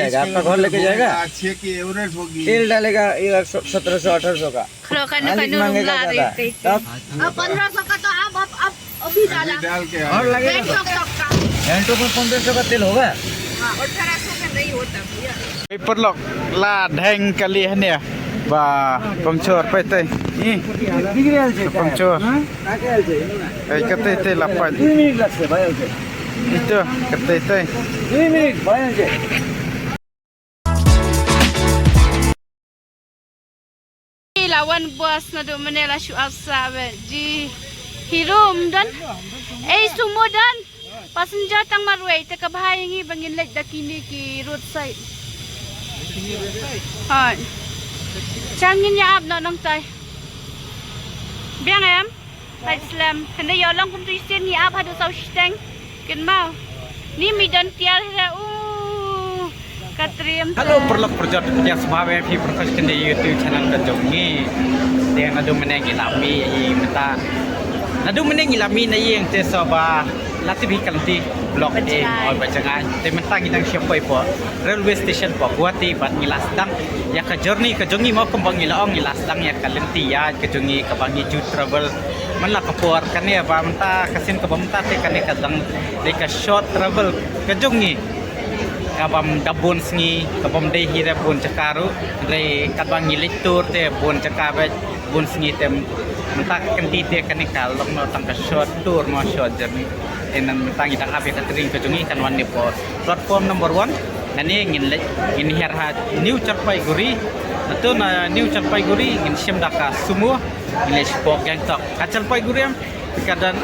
जाएगा, आपका घर लेके जाएगा, 6 की एवरेज होगी। तेल डालेगा 1700-1800 का, मालिक मांगेगा ज्यादा, तब 1500 का तो अब अभी डाला डाल के और लगेगा। 150 का। घंटों में 1500 का तेल होगा। 1800 का नहीं होता भैया। Perlok la dheng kali ni ba pemcor pai tai ni pemcor ai kate tai lapan 2 मिनट लगते भाई, ओके itu kate tai 2 मिनट भाई। Lawan bos na do Manila shoot sabe di hirum dan sumudan passenger tang marway te kabahayangi bangin lek dakini ki roadside. Hai. Changin ya ab no nang tai. Biang em. Hai slam. Hande yo lang kum tu isen ni ab hadu sau steng. Ken mau. Ni mi dan tiar he katriam. Halo perlok perjot yang sebagai pi profesional di YouTube channel kejongi yang nadu menengi lami menta nadu menengi lami na yang tesoba latih kanti blok e oi bacangan te menta gidang siapa po railway station po buati bat ngilas dang ya ke journey kejongi mau kembang ngilaong ngilas dang ya kalenti ya kejongi kebangi ju travel manla kapor kan ya ba menta kasin ke bamta te kan kadang leka short travel kejongi kabam dabun sngi kabam dei hira bun cakaru re kabang ngilitur te bun cakabe bun sngi tem mentak kenti te kanikal long no tang ka short tour mo short journey enan mentang idang ape katring kejungi kan wan ne platform number 1 nani ngin hir ha New Chalpaiguri atau na New Chalpaiguri ngin sim daka semua ngin spok yang tok ka Chalpaiguri kadan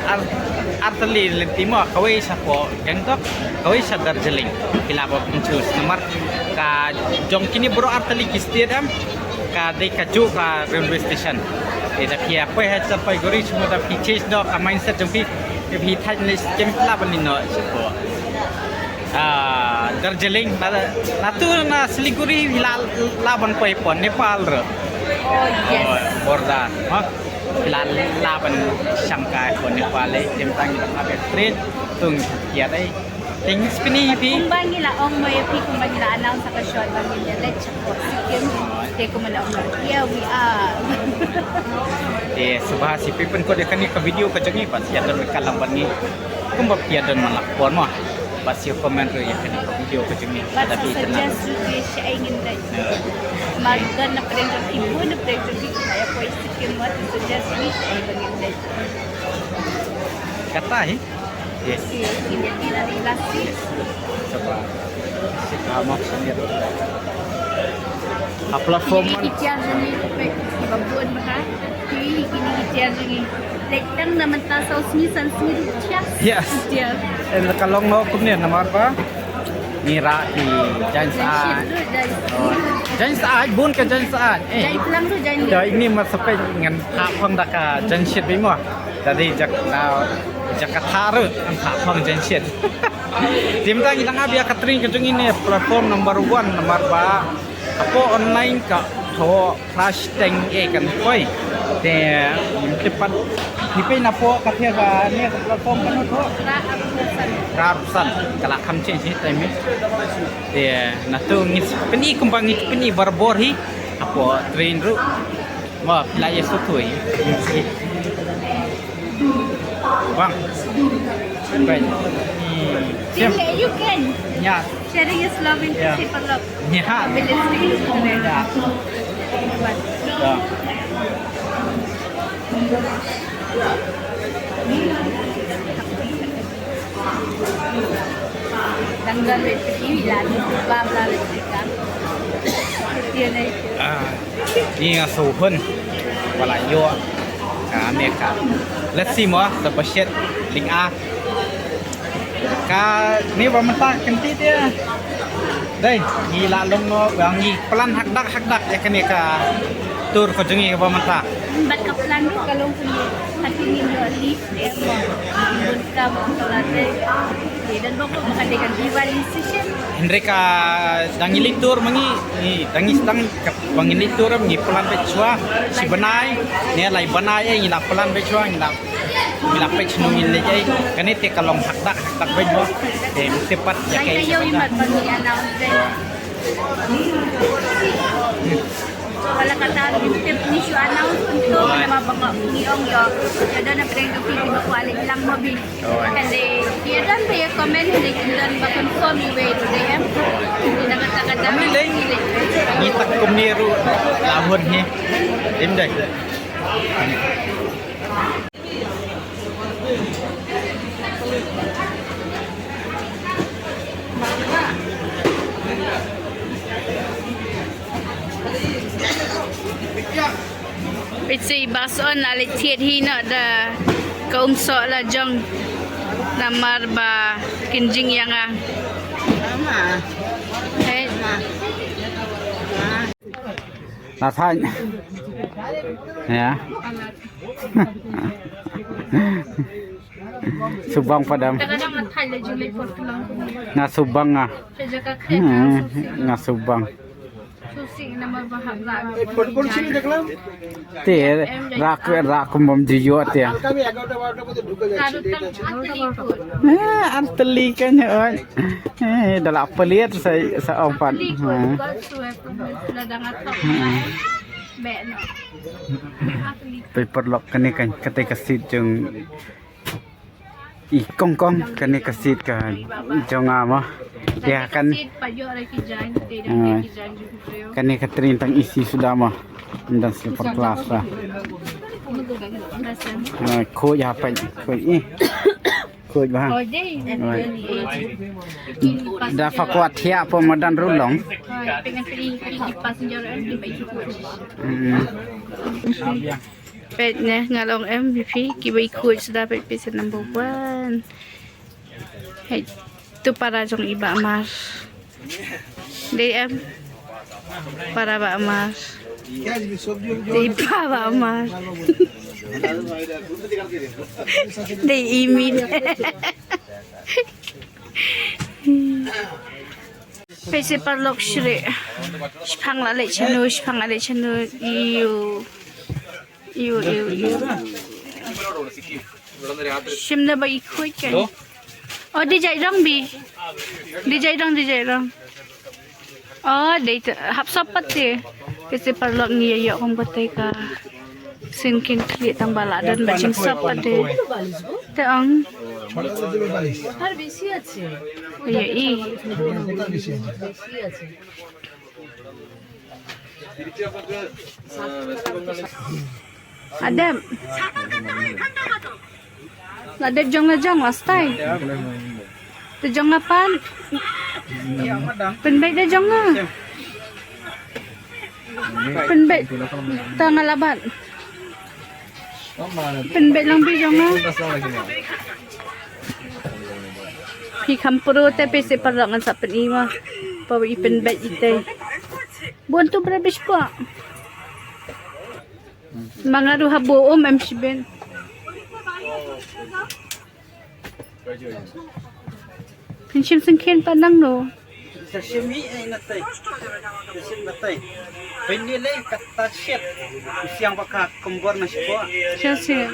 arteli lentimo kawai sapo gangtok kawai sadar jeling kilabo pincus nomor ka jong kini bro arteli ki stadium ka de ka ju ka railway station ida kia pai ha sampai gori semua da pi chase dok ka mindset jong pi pi thai ni kem laban ni no sapo Darjeeling natu na Siliguri hilal laban pai pon Nepal ro Oh yes. border ha hilal laban Shanghai pon Nepal le jem tang ni abe train tung kia dai ting spini pi Kumbang nila ong may kumbang nila announce sa ka-short bang nila let's support Sikkim. Te kumalang here we are. Subah si pipin ko dekani ka video ka jangi pas ya don kalang bani kumba pia don malak pon mo pas yo comment ro ya kani ka video ka jangi But tapi tenang suggest you siya ay ngin Magdan na preng ng ibu na preng ng ibu kaya po Sikkim mo to suggest me siya ay ngin kata yes Hindi nila relasi. subah si kamu sendiri platform man Ikiyan ni babuan maka kini ikiyan ni Lektang naman ta sa usmisan smiru tias. yes en kalong no kumne namar ba mira di jan saat jan saat bun ke jan saat Jai lang tu jai. Dah ini masuk dengan hak pang daka janshit bimo. Dari Jakarta ru hak pang janshit. Dimtang kita ngabia katring kejung ini platform number 1 nomor ba. Apo online ka tho flash tank kan koi. De tepat hipai napo kathia ka ne platform kan tho. Rapsan kala kamchen si time. De natu ngis peni kumbang ngis peni barbor hi apo train ru ma playa sutui bang baik Sing you can. ya Sharing is loving to Yeah. people love. ya Ability is ya ya Tanggal rezeki lagi bangla rezeki kan. Dia ni. ni ngaso hun wala yo ka Amerika let's see mo sa budget link a ka ni ba man ta kenti dia đây gila long no bang ni plan hak dak ya kani ka tur ko jungi ba man ta Ba't ka plan mo kalong punya hati ni mo leave dia mo. Ibon ka mo kalate. Dan bako makadekan Diwali session. Hendrika dangili tur mangi ni dangis dang bangili tur mangi plan bechwa si banai ne lai banai ai la plan bechwa ngila pech no ngil lejai kani te kalong hak dak bechwa te tepat ya Ay kai kayo yung magpag-announce din. kata tip ni siya announce untuk na mabangga niong yo. Jadi na pwede yung pili ko alin lang mobil. Kasi dia dan recommend ni dan ba confirm ni way to them. Hindi na kata-kata Ini tak kumniru lahun ni. Em đây. Pitsy bason alit tiet hina da kaumso la jong namar ba kinjing yang ang. Hey. Là thanh ya. Subang padam. Kadang-kadang nathai la jung lepot lang. Nga subang nga. Saya jaga kena Nga subang. susi na mabahag la. Te rak mom jiyo te. Anteli kan oi. Dala pelit sa ompat. Paper lock kan kan kate kasit jeng kong kan kasit kan jong ama ya kan kan katrin tang isi sudah mah dan super kelas lah ko ya pa ko ko bah da fa kuat ya pemedan rulong pet nè ngalong MVP kibai kuat sudah pet pesa number 1 hey tu para jong iba amar DM para ba amar di pa ba amar di email pesa parlok shri shpang la le chenu Iyo. Shimna ba ikuit kan? Oh, DJ rong bi. DJ rong. Oh, date hap sapat eh. Kasi parlok niya yo kung batay ka. Sinkin kli tang baladan bacing sapat eh. Taong. আর বেশি আছে Iya i. Adam. Ada jong last time. Tu jong apaan? Penbaik dah jong lah. Penbaik tengah laban. Penbaik lang bi jong lah. Pi kampuro te pe se parangan sa penima. Pawi penbaik ite. Buan tu berhabis pa. Mga ruhabo M7. Pension sengkin panang no. Sashimi ay natay. Sashimi natay. Pinili kata shit. Siyang baka kumbor na siya. Chelsea.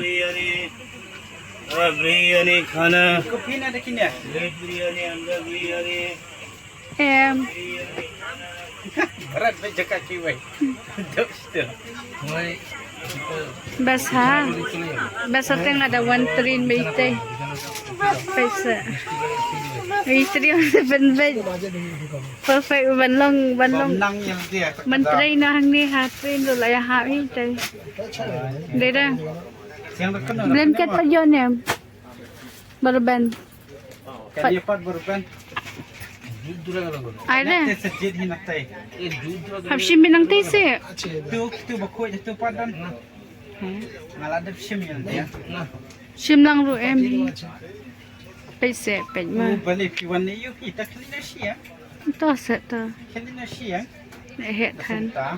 Biryani खाना Kopi na dekin ya. Biryani अंडा biryani Berat bejaka kiwai. Dok situ. Basa teng ada one train baite. Pesa. Istri on seven bed. Perfect banlong. Nang yang dia. Man train na hang ni ha train do la ya ha hi tay. Deda. Yang terkenal. Blanket pa yon em. Barban. Kaya pat berban. Ada. Nanti sejid hinatay. Hapshim binang tese. Tu bakoi tu padan. Ngaladap sim yang dia. Shim lang ru em. Pese pej ma. Balik piwan ni yuk kita kelina sia. To set to. Kelina sia. Le het kan. Ta.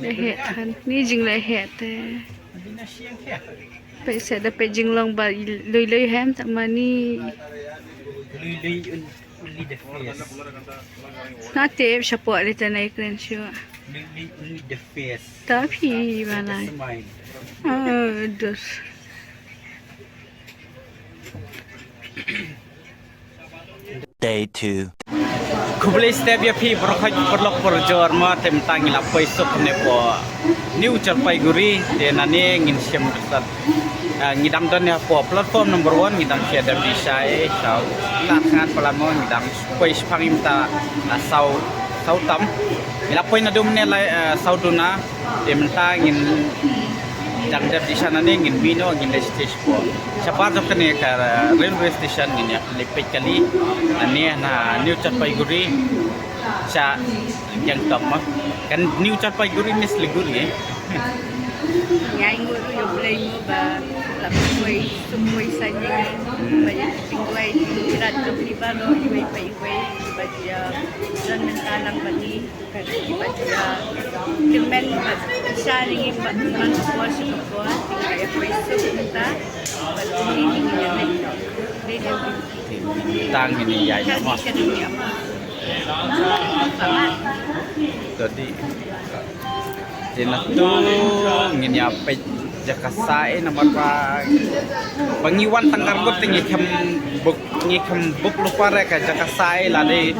Le het kan. Ni jing le het te. Kelina sia kia. Pese da pejing long ba lui hem tak mani. Lui uli the face. Nate siya po alita na ikren siya. Lui uli the face. Tapi mana? Smile. Dos. Day 2. Kubli step ya pi perlok perjor ma tentang ngila paisok ne po New Jalpaiguri de nane ngin siam besar ngidam don ya po platform number 1 ngidam sia dan bisa sau lakangan pelamo ngidam pais pangimta sau tam ngila poin adum ne sau duna de menta ngin dang dap di sana ne ngin bino ngin stage po siapa jok ne ka railway station ngin ya lepet kali ane na New Jalpaiguri sa yang top mah kan New Jalpaiguri ni Siliguri Nhai ngồi tôi dùng lên mua bà làm quay xung quay xanh như vậy tình quay thì ra trong đi ba lô như vậy phải quay bà giờ dân mình ta làm bà đi cái gì bà giờ cái men bà xa đi bà mang qua sung qua thì phải quay xung mình ta bà đi đi như này đi đâu tang ini ya đi mah cái gì mà jadi jenatu ngin ya pe jakasai nomor pa pangiwan tangkar gut ngi kem buk lupa re ka jakasai la de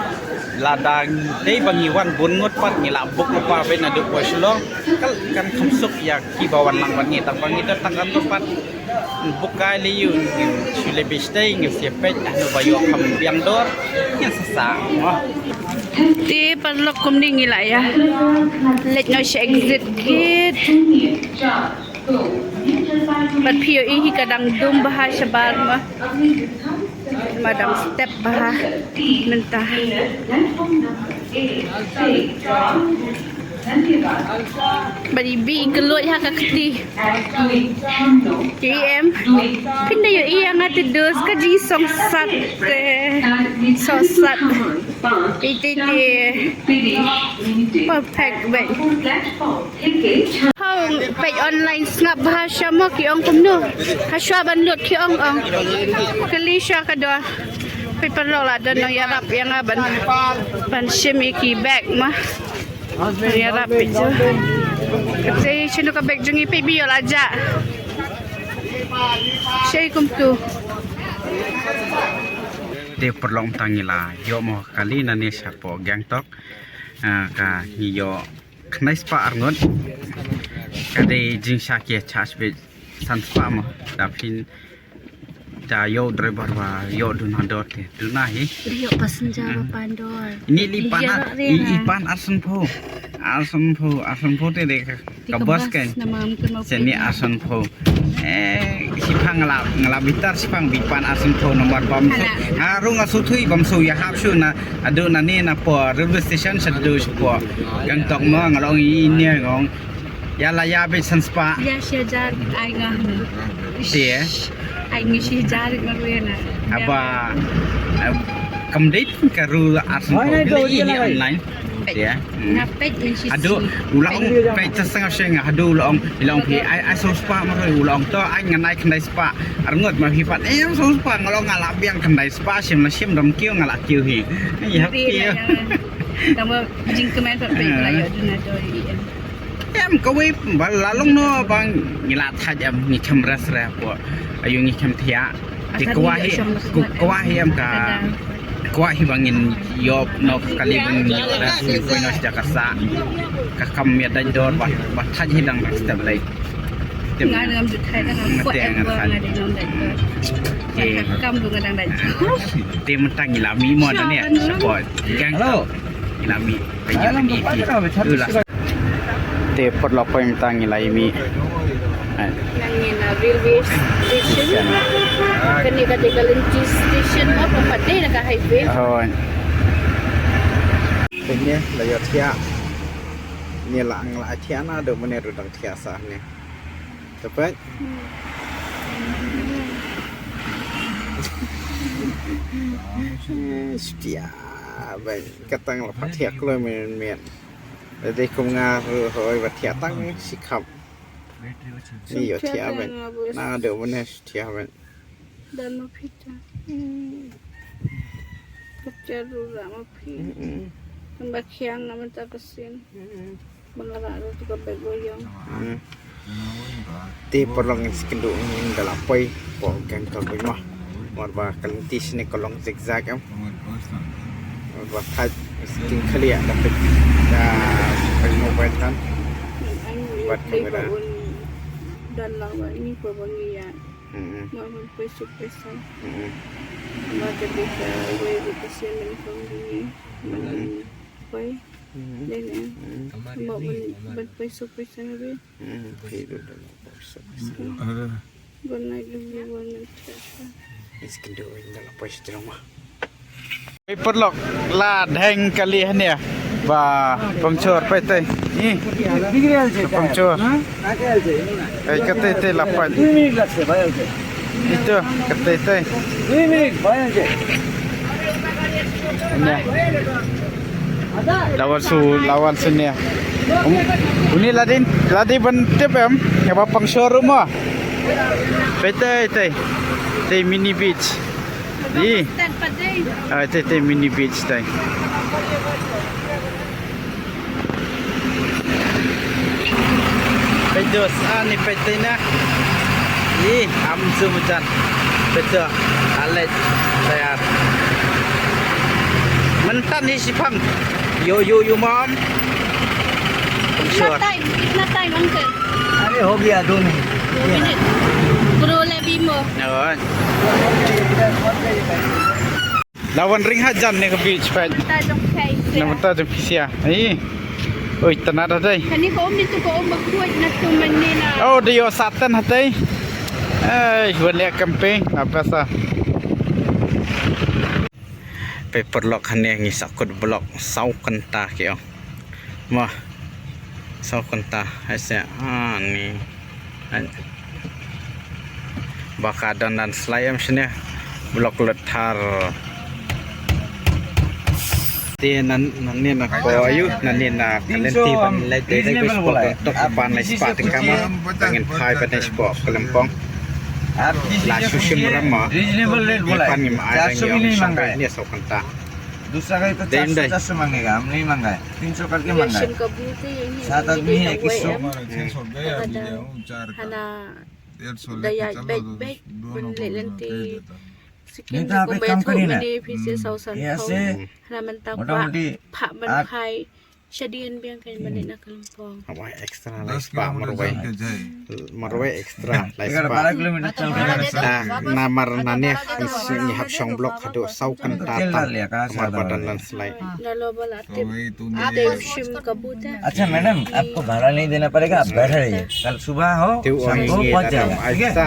ladang dei bangiwan bungut pat ngi la buk lupa be na du waslong kan khamsuk ya ki bawan lang bangi tang bangi ta tangkan pat bukai liu ngin chule bistei ngi siapet anu bayo kham biang dor ngin sasa Di perlu kumning ila ya. Let no exit kit. But POE hi kadang dum bahasa bar mah. Madam step bah mentah. Bari bi keluar ha kakti. KM. Pinda yo iya ngati dos ka ji song sat so sat. Itu perfect baik. How baik online ngap bahasa mo kiong kumno. Haswa bandot kiong ang. Kelisha kadua. Piperlola dan yarap yang aban. Ban shimiki back mah. Yarap itu. Kasi sino ka back jungi pibiyo aja. Shay kumtu. Te perlong tangila yo mo kali nani sapo gangtok ka yo knai spa arngot kade jing sakye chas be sanspa mo dapin da yo driver wa yo dunador te dunahi Yo passenger pandor. ini lipan ipan arsun po te de ka bos kan seni arsun po sipang ngalabitar sipang bipan arsun po nomor bom harung asutui bom su ya hapsu na adu na ni na po railway station sadu po gangtok mo ngalong ini ngong ya la ya be sanspa Ya syajar ai ngah. te Ai ngi syajar ngaruena. apa kamdit karu arsun po ini online ya Napet mensi. aduh ulang pe setengah seng aduh ulang pi ai so spa ma ulang to ai nganai kendai spa arngot ma pi pat so spa ngalong ngalap biang kendai spa sim na sim dom kiu ngalak kiu hi ya kiu Tama jing kemen pat pe la yo dunador IM. em ko wi balalong no bang ngilat haj em ni chamras ra po ayu ni cham thia ti kwahi em ka kwahi bangin yop no kali bang ra su ko no jakasa ka kam ya dan dor ba thaj hidang step lai Nga ngam du thai da ngam kuat em ba ngadi nom dai. Kam du ngadang dai. Tim tang ilami mo na ne support gang lo ilami penyo ni ula te perlo poin tang ilami Nangin na railway station. Kani ka Galanti station mo papadai na ka highway. oh penye la yo tia ni la ang la tia na do mene ru dang tia sa ne tepat setia baik katang la patiak lo men để cùng nga rồi và thẻ tăng xịt khập ni yo thẻ bên na đều bên này thẻ bên Dan mo pita. Kacaro ra mo pita. Tambakyang naman ta kasin. Mangararo to ka begoyong. ti perlong sekendu dalam poi po gang to mah marba kalintis ni kolong zigzag am marba Ting kali ya dapat pakai mobile kan. Buat kamera. Dan lawan ini pebangian. Mama besok pesan. Maka kita web pasien menunggu ini. Pai. Dan mau besok pesan lagi. Hidup dalam besok. Bukan lagi. Miskin dulu dalam posisi rumah. Perlok lah hang kali ni ya. Ba pengcor pai teh. Ni. Pengcor. Ai kata teh lapan. Itu kata teh. Lawan sini ya. Ini ladi bentep em. Apa pengcor rumah. Pai teh. Teh mini beach. Ni. Teh mini beach teh. Pedos ni petena. Amsu macam. Betul. Alet saya. Mentan ni sipang. Yo mom. Not time uncle. अरे हो गया 2 मिनट. 2 minute. Bro lebih mo. Nawan. Lawan ring hajan ni ke beach pad. Tajong kay. Nama ta jam kisia. Oi tanah dah dai. Kani ko dito ko magkuwat na tumanina. Oh dia satan hatai. Boleh camping apa sah. Paper lock hanya ngisak kod blok sau kenta kio. Mah. Sau kenta hasil ni. Bakadan dan selayam sini blok letar. Nan ni nak koyu nan ni nak kalenti ban lai dai dai sport tok ban lai sport kama pengen phai ban sport kelempong la sushim rama reasonable rate बोला pan ni ma 400 भी नहीं मांगा है. ni sau kenta दूसरा गाड़ी तो 400 मांगेगा, हम नहीं मांगा है. 300 करके मांगा है. 7 आदमी है 2100. Hana daya baik lenti. नहीं तो आप एक काम करिए ना, यहाँ से मोटा-मोटी Pak Banpai Shadian biang kan balik nak Kelempong. Awak ekstra lai spa marwai ekstra lai 11-12 spa kilometre चल के namar nane ni hap song blok hado sau kenta kamar badan dan selai Lalu balatip Ade shim kabuta. अच्छा मैडम, आपको भाड़ा नहीं देना पड़ेगा, आप बैठे रहिए. कल सुबह हो tu शाम orang को ini पहुंच dalam जाएगा, ठीक है? aisa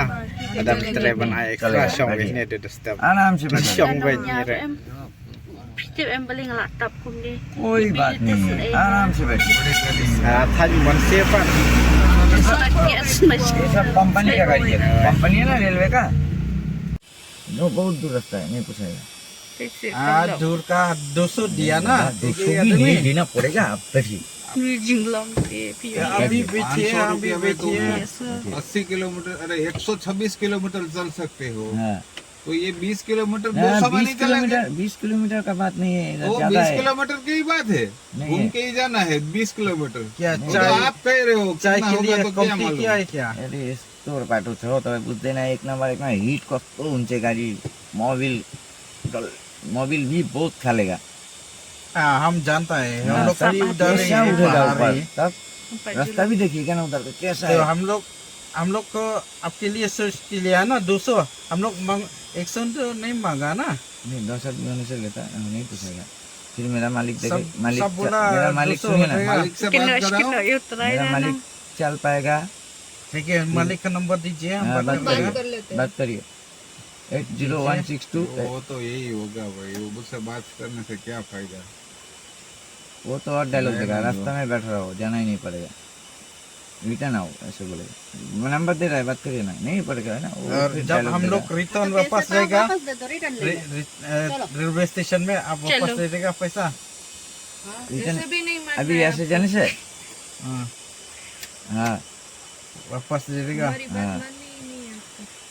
ada treban ai ekstra song ini ada step आराम से बैठे. song baik ni re Tip em balik ngelakap kum deh. कोई बात नहीं है, आराम से बैठिए. than mon sepan Yes, masih. ये सब कंपनी का गाड़ी है, कंपनी है ना रेलवे का. नो बहुत दूर रास्ता है, नहीं पूछेगा. dur ka 200 dia na 200 भी नहीं देना पड़ेगा, आप बैठिए. Jinglong deh, piye. अभी बेचिए 80 किलोमीटर अरे 126 किलोमीटर चल सकते हो हाँ. तो ये 20 किलोमीटर हाँ, 200 में नहीं चलेंगे 20 किलोमीटर का बात नहीं है, इधर वो ज्यादा 20 है. किलोमीटर की ही बात है नहीं घूम है. के ही जाना है 20 किलोमीटर क्या वो तो चाय आप कह रहे हो चाय कितना के होगा लिए तो क्या कॉम्पी मालूम किया है क्या अरे यस्तो बाटो छ तपाईँ बुझ्दैन. एक नम्बर एकमा हिट कस्तो हुन्छ गाडी. मोबिल भी बहुत खालेगा. हम जानता है हम हाँ, लोग सब भी उधर कैसा ही उठेगा पहाड़ ऊपर. ही। तब रास्ता भी देखिएगा ना उधर का कैसा तो है. हम लोग को आपके लिए सर्च के लिए है ना 200 हम लोग 100 तो नहीं मांगा ना नहीं 10 आदमी होने से लेता नहीं पूछेगा. फिर मेरा मालिक देखे, सब- मालिक सब बोला मेरा मालिक 200 सुनिए ना, हो मालिक से बात कराओ मेरा मालिक चल पाएगा. ठीक है मालिक का नंबर दीजिए हम हाँ, बात बात करेंगे बात करिए 80162. वो तो यही होगा भाई वो मुझसे बात करने से क्या फायदा वो तो और डायलॉग देगा, रास्ता में बैठ रहा हो, जाना ही नहीं पड़ेगा, रिटर्न आओ ऐसे बोलेगा. नंबर दे रहा है, बात करिए ना. नहीं पड़ेगा है ना वो और फिर जब dialogue हम देगा. लोग रिटर्न वापस जाएगा रेलवे स्टेशन में आप वापस दे देगा पैसा रिटर्न अभी यहाँ से जाने से हाँ, हाँ वापस दे देगा हाँ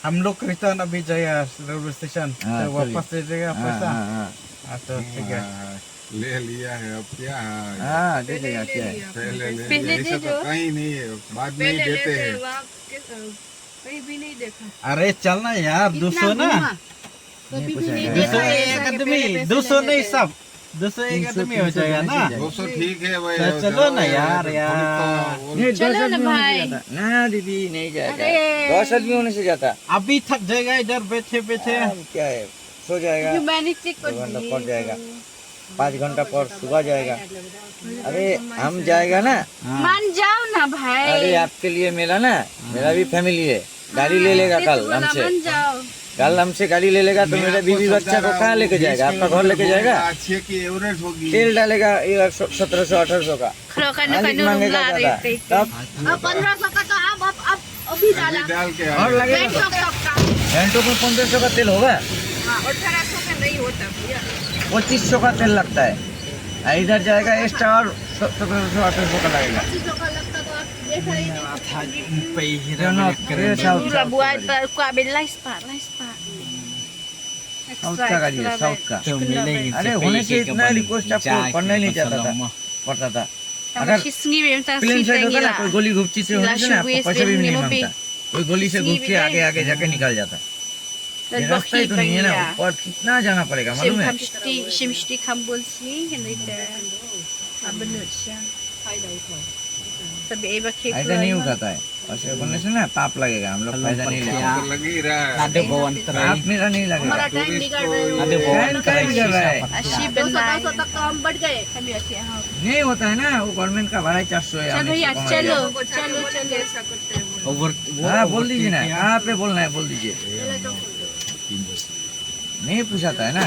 हम लोग रिटर्न अभी जाएगा रेलवे स्टेशन हाँ, तो वापस दे देगा हाँ पैसा हाँ हाँ हाँ तो ठीक है हाँ, ले लिया है अब क्या है हाँ दे देगा क्या है. पहले ले लिया ऐसा तो कहीं नहीं है बाद में ही देते हैं अरे चलना यार 200 ना नहीं पूछेगा. 200 एक आदमी 200 नहीं सब 201 तो में हो जाएगा ना 200 ठीक है भाई तो चलो ना यार नहीं 10 चलो आदमी ना होने भाई। से जाता ना दीदी, नहीं जाएगा। अरे। 10 आदमी होने से जाता। अभी थक जाएगा इधर बैठे बैठे अब क्या है, सो जाएगा, ह्यूमैनिटी को 2 घंटा पड़ जाएगा, 5 घंटा पर सुबह जाएगा। अरे हम जाएगा ना, मान जाओ ना भाई। अरे आपके लिए मेरा ना, मेरा भी फैमिली है, गाड़ी ले लेगा कल हमसे, मान जाओ। कल हमसे गाड़ी ले लेगा तो मेरे बीवी बच्चा को कहाँ लेके जाएगा? आपका घर लेके जाएगा? अच्छे की एवरेज होगी तेल डालेगा 1700-1800 का, खलो कनु मालिक कनु मांगेगा ला ज्यादा, रहे थे। तब 1500 का तो अब अभी डाला। अभी डाल के और लगेगा तो 150 का। घंटों में 1500 का तेल होगा, 1800 का नहीं होता भैया। 2500 का तेल लगता है। इधर जाएगा एक्स्ट्रा और 1700-1800 का लगेगा। 2500 का लगता तो आप देखा ही नहीं। South Pula buat kuah belai spa. का गाड़ी है, साउथ का। अरे होने से इतना रिक्वेस्ट आपको पढ़ना ही नहीं चाहता था, पड़ता था। अगर प्लेन साइड होता ना, कोई गोली घुपची से होने से ना आपको पैसा भी नहीं मांगता, कोई गोली से घुप के आगे आगे जाके निकल जाता। ये रास्ता ही तो नहीं है ना, ऊपर कितना जाना पड़ेगा मालूम है? Shimshti kambul sini hendak benar sih. Tapi iba kek. फायदा नहीं उठाता है, ऐसे बोलने से ना पाप लगेगा, हम लोग फायदा नहीं लेते। तो लग ही रहा है ada bawaan terai पाप मेरा नहीं लगेगा। time bigar rahe. ada bawaan Time का बिगड़ रहा है, Asyik benar. 200 तक तो हम बढ़ गए कभी अच्छे हाँ नहीं होता है ना, वो गवर्नमेंट का भाड़ा 400 है। चलो यार हमें चलो कमाया। चलो ऐसा करते हैं over हाँ बोल दीजिए ना, कहाँ पे बोलना है बोल दीजिए। नहीं पूछाता है ना,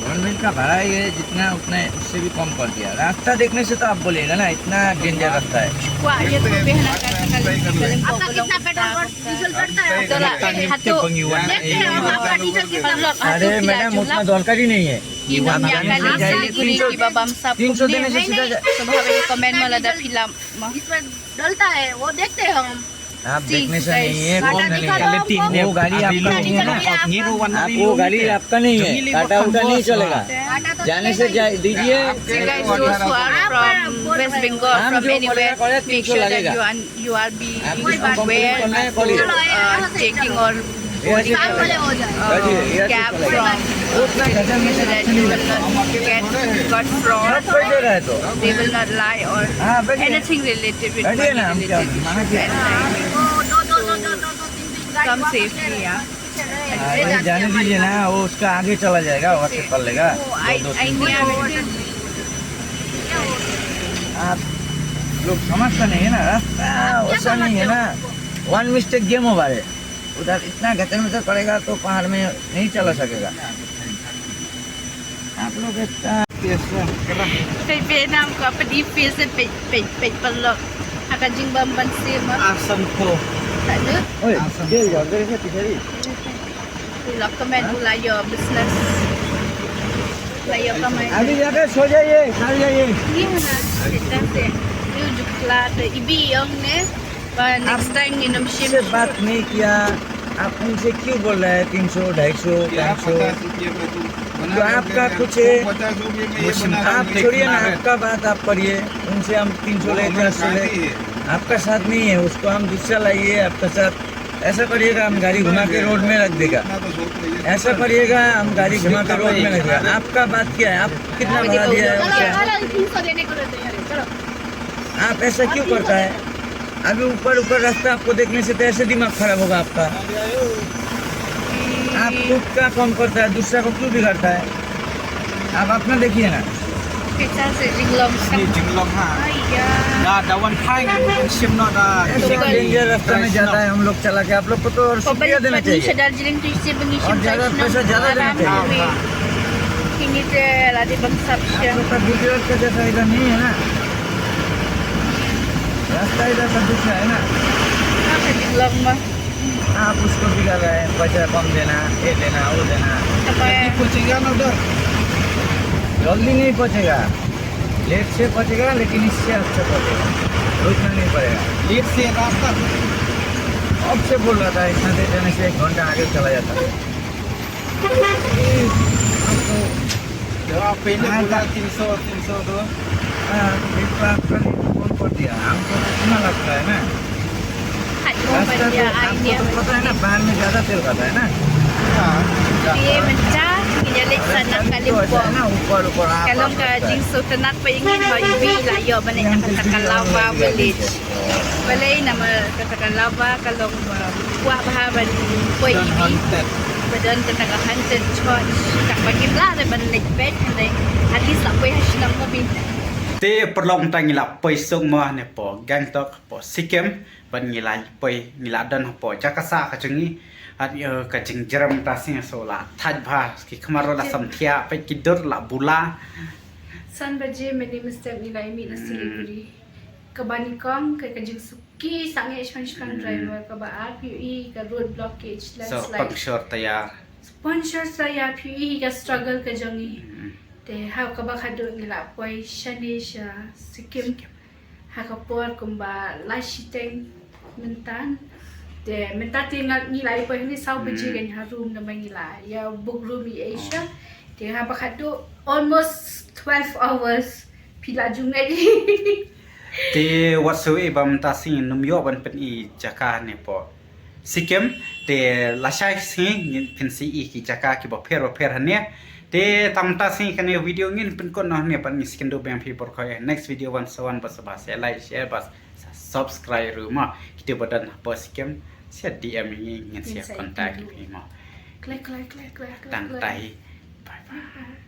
गवर्नमेंट का भाड़ा ये जितना उतना है, उससे भी कम कर दिया। रास्ता देखने से तो आप बोलिएगा ना इतना डेंजर रास्ता है। Wah, ya tuh behna kan आपका कितना पेट्रोल डीजल बढ़ता है itu pengiwan आपका डीजल कितना अरे मैडम उतना दरकार ही नहीं है, Iwan yang जाने से जाएगी 300 di babam sap 300 देने से सीधा sebenarnya komen malah ada film इसमें डलता है वो देखते हैं हम आप देखने से नहीं है, कौन गाड़ी नहीं, वो गाड़ी आपका नहीं है ना, आप वो गाड़ी आपका नहीं है, काटा उटा नहीं चलेगा। जाने से दीजिए, So guys, those who are from West Bengal, हम from जो anywhere, बोलेगा, make 300 sure that लगेगा। you are be आप जिसको complain करना है, aware करिए। checking or ऐसे करिए, cab from उतना गजब में so that you will not get got fraud. सब कोई दे रहा है तो They will not lie or हाँ बैठिए anything related with बैठिए ना, हम money क्या related. माना क्या Come safely, yeah. भाई जाने दीजिए ना, वो उसका आगे चला जाएगा, व्हाट्सएप कर लेगा। I near आप लोग समझता नहीं है ना, रास्ता वैसा नहीं है ना, वन मिस्टेक गेम ओवर है। उधर इतना गचर में पड़ेगा तो पहाड़ में नहीं चला सकेगा। आप लोग इतना Pe Vietnam ko pa di face pe palok. Akan jing bamban sim. asamko Tak ada. ओए जेल जाओ तेरे से पीछे Lock comment pula your business. Lah your comment. अभी जाकर सो जाइए, खा जाइए। Ni na. Kita se. You jukla de ibi yang ne. But next time ni nom ship. से बात नहीं किया, आप उनसे क्यों बोल रहे हैं 300, 250, 500? तो आपका कुछ है, 50 रुपये में ये बना रहा आप हूँ, छोड़िए ना, लेकिन आपका बात आप करिए, उनसे हम 300 ले, 400 ले, आपका साथ नहीं है, उसको हम दूसरा लाइए आपका साथ। ऐसा करिएगा हम गाड़ी घुमा के रोड में रख देगा, इतना तो सोच लीजिए। ऐसा करिएगा हम गाड़ी घुमा के रोड में रख देगा। आपका बात क्या है, आप कितना भाड़ा दिया है उसे? 300 देने को रहते हैं चलो आप ऐसा क्यों करता है? अभी ऊपर ऊपर रास्ता आपको देखने से तो ऐसे दिमाग खराब होगा आपका। आप खुद का कम करता है, दूसरा को क्यों बिगाड़ता है? आप अपना देखिए ना। kita se jinglom ni jinglong ha Ayah. da dawan phai shimno da ऐसा डेंजर रास्ता में जाता है हम लोग चला के, आप लोग को तो और शुक्रिया देना Pabalik चाहिए। Darjeeling to isi pengisi और ज़्यादा पैसा ज़्यादा देना चाहिए। Kini te ladi bangsap आप siya. लोग का गुजरात का जैसा इधर नहीं है ना, रास्ता इधर का दूसरा है ना। Sa jinglom mah. आप उसको बिगाड़ रहे हैं, पैसा कम देना, ये देना, वो देना। Apa ya? pochinga no do जल्दी नहीं पहुँचेगा, लेट से पहुँचेगा, लेकिन इससे अच्छा पहुँचेगा, रुकना नहीं पड़ेगा। lead se rasta अब से बोल रहा था इतना देर जाने से 1 घंटा आगे चला जाता है। da pele bola 300 do हाँ, एक बार आपका फोन कर दिया, हमको तो सुना लगता है ना। Hat mo रास्ता man तो dia आपको idea. तो पता है ना, बाहर में ज़्यादा तेल खाता है ना। Dia mencah, banyalik sana Kalimpong. Kalau ke Jingsu tenak ingin mau ibi lah yo banyak katakan lava village. Balai nama katakan lava kalau buat bahaban koi ibi. Badan katakan hunted church. Tak bagi belah ada banyak bed ada hadis tak boleh hasilnya mobil. Te perlong ta ngila poi sung mo ne po Gangtok po Sikkim ban ngila poi ngila dan po Jakarta ka chungi at ka jing jeram ta sing so la thaj bha ki khamaro la samthia pe kidur la bula San baje meni mesti nilai mi na Siliguri. Kebanikong ke Kajing Suki sange expansion driver ke ba RPE ke road blockage so landslide. pangshor ta ya Sponsor saya PE ke struggle ke jangi. Te hau ka ba khadu ngila poi Shanisha Sikkim. Ha ka por kumba lashiteng mentan. Te mentati ngilai poi ni sau baje kan harum na mangila ya bugrumi Asia. Te ha ba khadu almost 12 hours pila jungai. te wasui bam ta sing num yo ban pen I jaka ne po Sikkim te lashai sing pen si I ki jaka ki bo per hane te tam ta sing kan video ngin pen kon no ne pan miskin do bang people ko next video one so one bas like share bas subscribe ru ma kita badan po Sikkim sia DM ngin sia contact pi ma Klik. tang tai bye bye